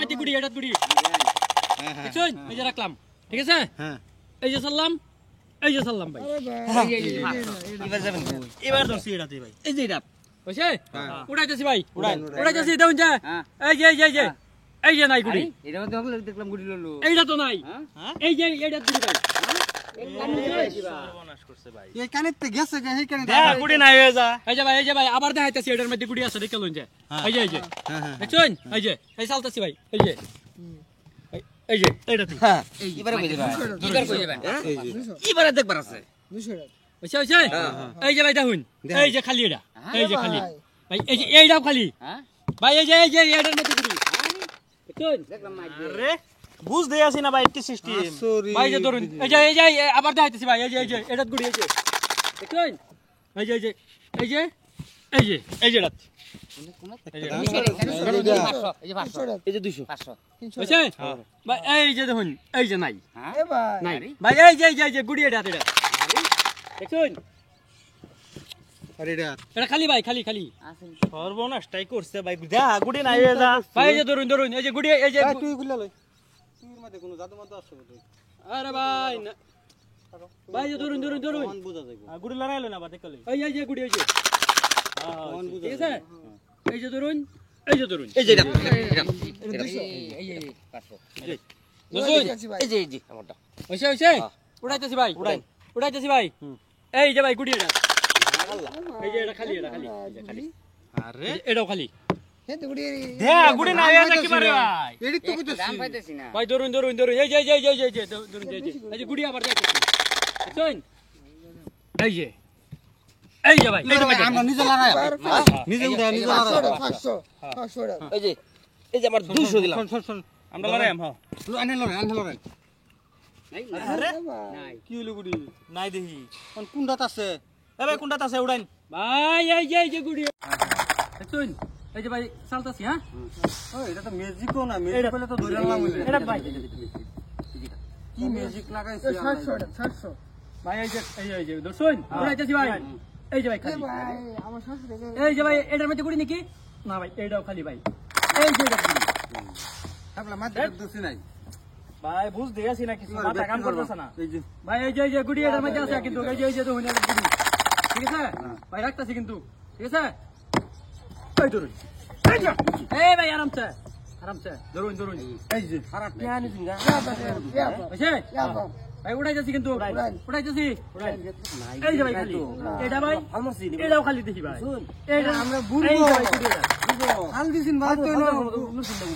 মধ্যে গুড়ি এটা গুড়ি দেখছেন এই যে রাখলাম ঠিক আছে হ্যাঁ এই যে সালাম ভাই এবার যাবেন এবার ধরছি এটাতে ভাই এই যে এটা কইছে উড়াইতেছি ভাই উড়াইতেছি দাও যা এই যে নাই গুড়ি এটা মধ্যে হলো দেখলাম গুড়ি ললো এইটা তো নাই এই যে এটা গুড়ি ভাই সর্বনাশ করছে ভাই এই কানেতে গেছে এই কানে গুড়ি নাই হয়ে যা এই যে ভাই আবার দেখাইতেছি এটার মধ্যে গুড়ি আছে দেখে লইন যে এই যে দেখছেন এই চালতাছি ভাই এই যে এইটাতে হ্যাঁ এবারে কই যাবেন এবারে কই যাবেন এবারে দেখবার আছে 200 টাকা বুঝছে এই যে ভাই দেখুন এই যে খালি এটা এই যে খালি ভাই এই যে এইটাও খালি হ্যাঁ ভাই এই যে এটার মধ্যে গুড়ি দেখছেন দেখলাম আরে বুঝ দেই আছি না ভাই একটি সিস্টেম ভাই যে ধরুন এই যে আবার দেখাইতেছি ভাই এই যে এটার গুড়ি এই যে দেখছেন এই যে এটা এই যে 200 500 বুঝছে ভাই এই যে দেখুন এই যে নাই এ ভাই নাই ভাই এই যে গুড়ি এটা দেখছেন আরে এটা খালি ভাই খালি সর্বনাশটাই করছে ভাই যা গুড়ি নাই হয়ে যা ভাই এই যে ধরুন এই যে গুড়ি এই যে তুই গুলা লই তুই মধ্যে কোনো জাদু মত আছে তুই আরে ভাই ভাই যে ধরুন মন বুঝা যাইবো গুড়ি লড়াইলো না বা দেখলে এই যে গুড়ি এই যে মন বুঝা ঠিক আছে এই যে ধরুন এই যে এটা এই 500 এই যে আমারটা হইছে উড়াইতেছি ভাই উড়াইতেছি ভাই এই যে ভাই গুড়ি এটা এই যে এটা খালি আরে এটাও খালি হেতে গুড়ি দে গুড়ি নাই হয়ে যা কি পারে ভাই এডি তো কইতেছি দাম পাইতেছি না ভাই ধরুন এই যে ধরুন এই যে গুড়ি আবার যাইতেছি দেখছেন এই যে ভাই আমরা নিজে লড়াই নিজে উঠা নিজে লড়াই 500 টাকা এই যে আমার 200 দিলাম শোন আমরা লড়াইম হ্যাঁ আনে লড়াই আরে নাই কি হইলো গুড়ি নাই দেখি কোন কুন্ডাত আছে এ ভাই কোনটা আছে উড়াইন ভাই এই যে গুড়ি দেখছেন এই যে ভাই চালতাছি হ্যাঁ ও এটা তো ম্যাজিকও না ম্যাজিক বলে তো ধরে আনলাম এটা ভাই কি ম্যাজিক লাগাইছে 700 ভাই এই যে দেখছেন উড়াইতেছি ভাই এই যে ভাই খালি ভাই আমার 700 টাকা এই যে ভাই এটার মধ্যে গুড়ি নাকি না ভাই এটাও খালি ভাই এই যে এটা গুড়ি আপলা মাঝে দোষী নাই ভাই বুঝ দেই আছি না কিছু মাথা কাম করতেছ না এই যে ভাই এই যে গুড়ি এটার মধ্যে আছে কিন্তু এই যে দেখুন এটা গুড়ি ঠিক আছে ভাই রাখতাছি কিন্তু ঠিক আছে এই ধরুন এই ভাই আরামসে ধরুন এই যে খারাপ জ্ঞানী জিঙ্গা বুঝছে ভাই উড়াইতেছি কিন্তু উড়াইতেছি এই যে ভাই খালি এটা ভাই এটাও খালি দেখি ভাই এটা আমরা এই বুড়বো যে ভাই গুড়ি এটা হাল দিছিন ভাই তো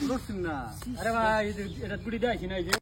লড়ছিন না আরে ভাই এটা গুড়ি দেখাইছি না এই যে